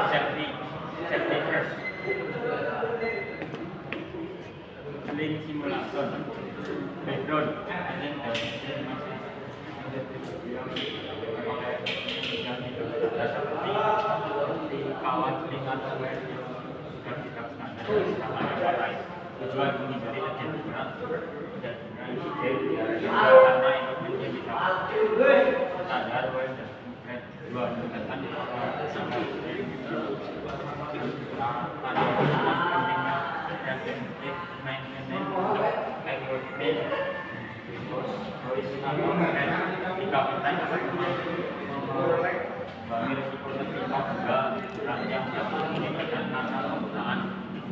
safety first. Link simulator, background, and then seperti kawat dengan sudah kita standar tujuan menghindari terjadinya insiden karena itu bisa standar dua meningkatkan risiko tertimpa juga yang meningkatkan karena penggunaan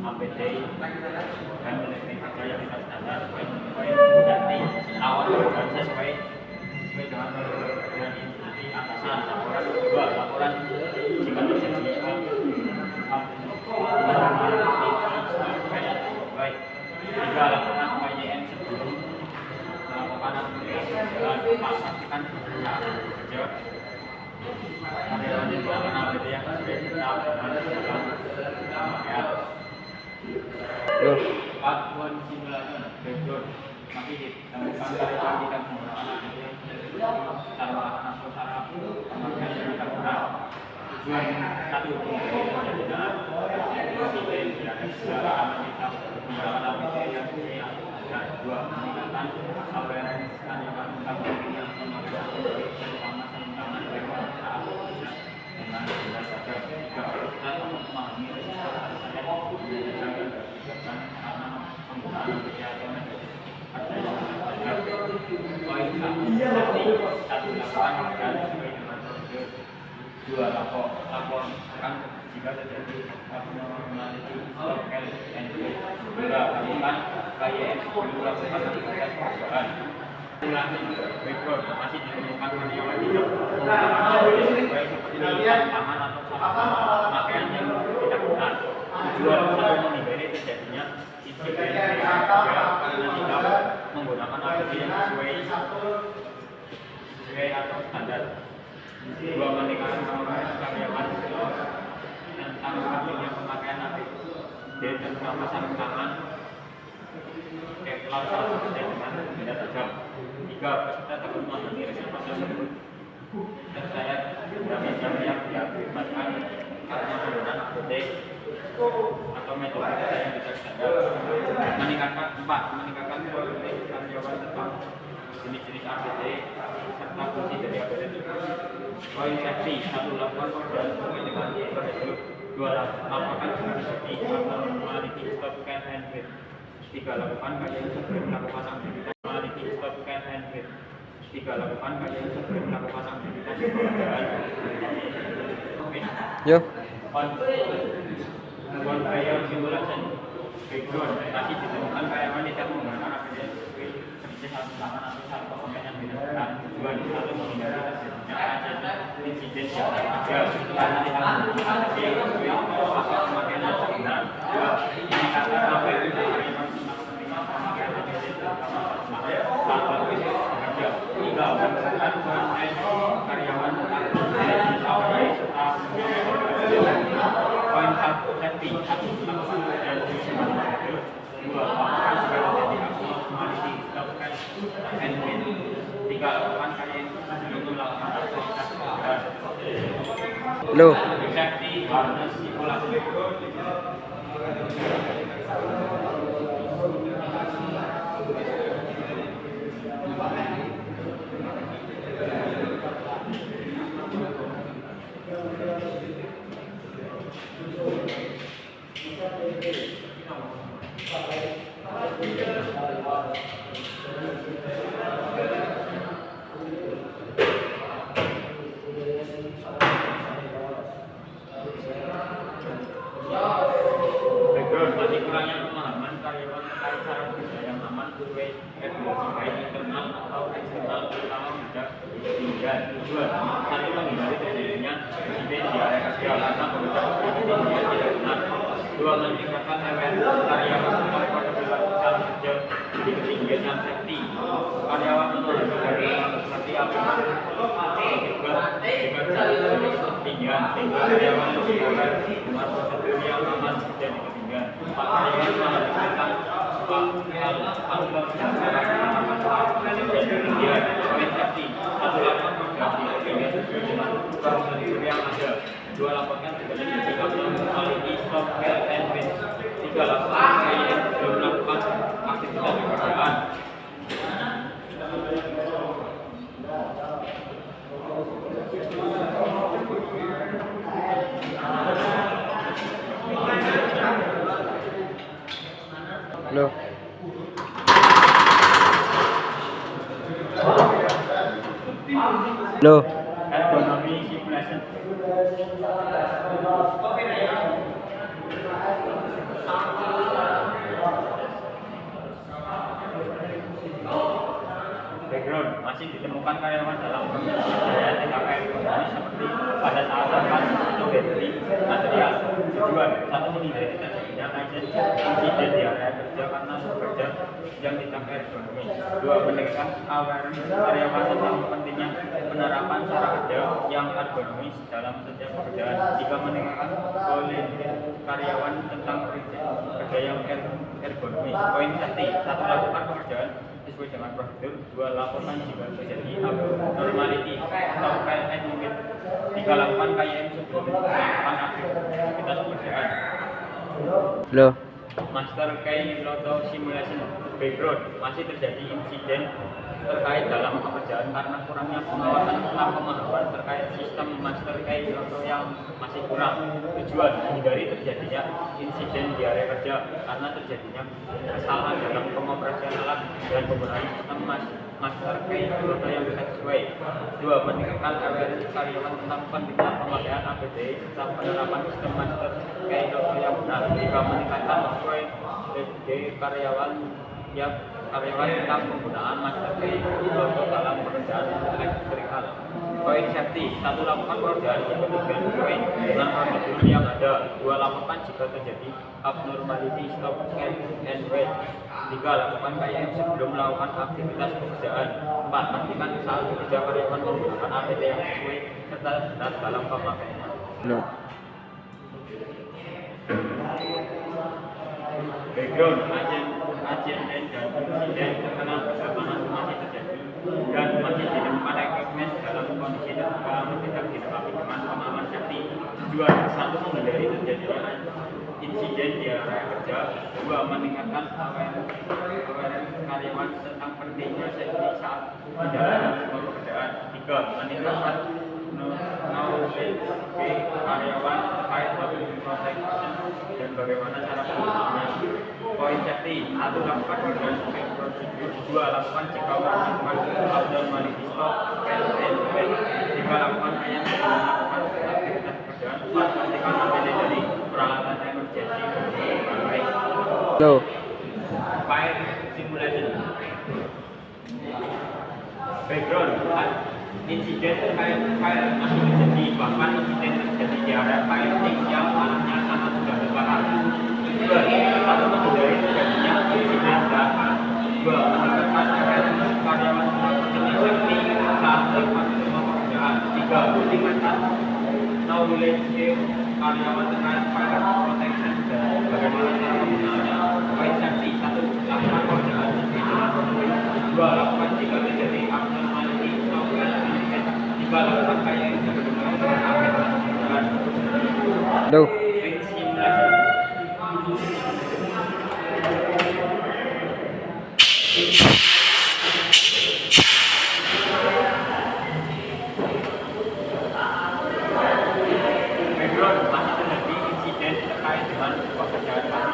APD dan elektrik kerja yang tidak standar sesuai awal dan sesuai dengan instruksi atasan. Laporan kedua, laporan jika terjadi baik jika laporan KYN sebelum melakukan aktivitas jalan pastikan saat bekerja karyawan yang melakukan APD yang sudah tetap Pakuan simulasi background masih ditemukan karyawan tidak menggunakan APD tanpa atau saraf pemakaian yang tidak benar. Tujuan satu pengendalian insiden dan aman kita menggunakan APD yang sehat dan dua meningkatkan awareness karyawan tentang yang memakai terutama tangan dengan saat dengan jelas saja jika kita memahami risiko karena penggunaan kesehatan poin satu laporan dan sesuai dengan prosedur dua laporkan jika terjadi abnormality lokal and tiga lakukan KYN dulu lakukan aktivitas perusahaan ulangi background masih ditemukan karyawan tidak sesuai seperti tangan atau pakaian yang tidak benar. Tujuan satu menghindari terjadinya insiden karena tidak menggunakan APD yang sesuai atau standar. Dua meningkatkan awareness karyawan tentang pentingnya pemakaian APD terutama sarung tangan kepala saat dengan benda tajam. Tiga, peserta dapat memahami risiko tersebut tersayat jam yang diakibatkan karena penggunaan APD atau metode kerja yang tidak standar. Meningkatkan kualitas karyawan tentang jenis-jenis APD serta fungsi dari APD tersebut. Poin safety, satu laporan koordinasi sesuai dengan prosedur, dua laporkan seperti abnormality stop can and hit. Tiga lakukan kajian sebelum melakukan aktivitas quality stop can and hit. Tiga lakukan kajian sebelum melakukan aktivitas pekerjaan. Yo. Conveyor simulation background masih ditemukan karyawan tidak menggunakan APD seperti satu tangan atau satu pakaian yang tidak benar. Tujuan satu menghindari terjadinya insiden yang terjadi karena tidak menggunakan APD atau pemakaian yang tidak benar. Dua meningkatkan awareness karyawan tentang pentingnya pemakaian APD terutama saat bekerja. Tiga meningkatkan awareness karyawan tentang jenis APD serta poin satu safety satu lakukan dan dua lakukan segala jadi abnormality lakukan and tiga lakukan kalian sebelum melakukan aktivitas pekerjaan. Lo Safety harus simulasi. Masih kurangnya pemahaman karyawan terkait cara kerja yang aman sesuai regulasi baik internal atau eksternal terutama tidak tinggal. Dua, satu menghindari terjadinya insiden di area kerja karena beberapa insiden yang tidak benar. Dua, meningkatkan awareness karyawan tentang pada perilaku cara kerja di ketinggian yang safety. Karyawan untuk seperti apa? Jika jika ketinggian dan sehingga karyawan lebih aware dengan prosedur yang aman. Dan yang ketiga, Pak karyawan mengajukan faktor kemudian poin safety, satu lapor berganti opini sesuai dengan prosedur yang ada. Dua, laporkan segala tindakan quality stop health and risk. Tiga, laporkan yang belum melakukan aktivitas pekerjaan. Halo. Halo. Ergonomi simulation. Background, masih ditemukan karyawan dalam pekerjaan TKP ekonomi seperti pada saat rapat atau battery material. Tujuan, satu, menghindari terjadinya insiden di area kerja karena bekerja yang TKP ekonomi. Dua, meningkatkan awareness karyawan tentang pentingnya penerapan cara kerja yang ergonomis dalam setiap pekerjaan. Tiga, meningkatkan volunteer karyawan tentang kerja yang ergonomis. Poin safety, satu, lakukan pekerjaan sesuai dengan prosedur. Dua, laporkan jika terjadi abnormality atau fail and limit. Tiga, lakukan KYM sebelum melakukan aktivitas pekerjaan. Halo. Master Key Lotto Simulation. Background, masih terjadi insiden terkait dalam pekerjaan karena kurangnya pengawasan tentang pemahaman terkait sistem Master Key Lotto yang masih kurang. Tujuan, menghindari terjadinya insiden di area kerja karena terjadinya kesalahan dalam pengoperasian alat dan penggunaan sistem Master Key Lotto yang tidak sesuai. Dua, meningkatkan awareness karyawan tentang pentingnya pemakaian APD serta penerapan sistem Master Key Lotto yang benar. Tiga, meningkatkan karyawan tentang penggunaan Master Key Lotto dalam pekerjaan elektrikal. Poin safety, satu, lakukan pekerjaan yang kemudian sesuai dengan prosedur yang ada. Dua, lakukan jika terjadi abnormality, stop and wait. Tiga, lakukan KYM sebelum melakukan aktivitas pekerjaan. Empat, pastikan saat bekerja karyawan menggunakan APD yang sesuai serta benar dalam pemakaiannya. No. Background, agen dan insiden terkena kesalahpahaman masih terjadi dan masih ditemukan equipment dalam kondisi terbuka tidak dilengkapi dengan pemahaman safety. Tujuan, satu, menghindari terjadinya insiden di area kerja. Dua, meningkatkan awareness karyawan tentang pentingnya safety saat menjalankan sebuah pekerjaan. Tiga, meningkatkan knowledge karyawan terkait public protection dan bagaimana cara penggunaannya. Poin safety, satu, lakukan pekerjaan sesuai prosedur. Dua, lakukan jika melakukan abnormality stop and wait. Tiga, lakukan yang melakukan aktivitas pekerjaan. Empat, pastikan APD dari peralatan emergency dengan baik. Halo. Fire simulation. Background, insiden terkait fire masih terjadi, bahkan insiden terjadi di area fireting yang anaknya sangat sudah terbakar. Dua, satu, menghindari terjadinya insiden dan dua, meningkatkan awareness karyawan tentang pentingnya safety saat melakukan semua pekerjaan. Tiga, meningkatkan knowledge karyawan terkait fire protection dan bagaimana cara penggunaannya. Poin safety, satu, lakukan pekerjaan sesuai dengan prosedur. Dua, lakukan jika terjadi abnormality atau insiden. Tiga, lakukan KYM sebelum melakukan aktivitas pekerjaan. Halo. Simulation. Background, masih terjadi insiden terkait dengan pekerjaan karena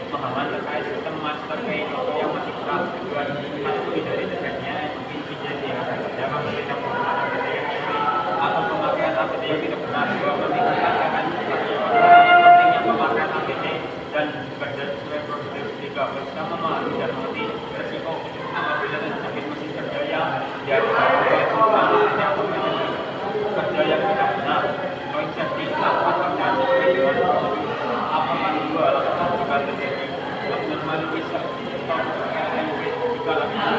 pemahaman terkait sistem Master Key Lotto yang masih kurang. Tujuan, satu, menghindari terjadinya insiden di area kerja karena tidak menggunakan APD yang sesuai atau pemakaian APD yang tidak benar. Dua, meningkatkan karyawan pentingnya pemakaian APD dan bekerja sesuai prosedur. Tiga, berusaha memahami dan mengerti resiko apabila terjadi mesin kerja yang diadakan oleh kerja yang tidak benar. Poin safety, lakukan pekerjaan sesuai dengan prosedur. Apakah dua, lakukan jika terjadi abnormality stop and wait. Tiga, lakukan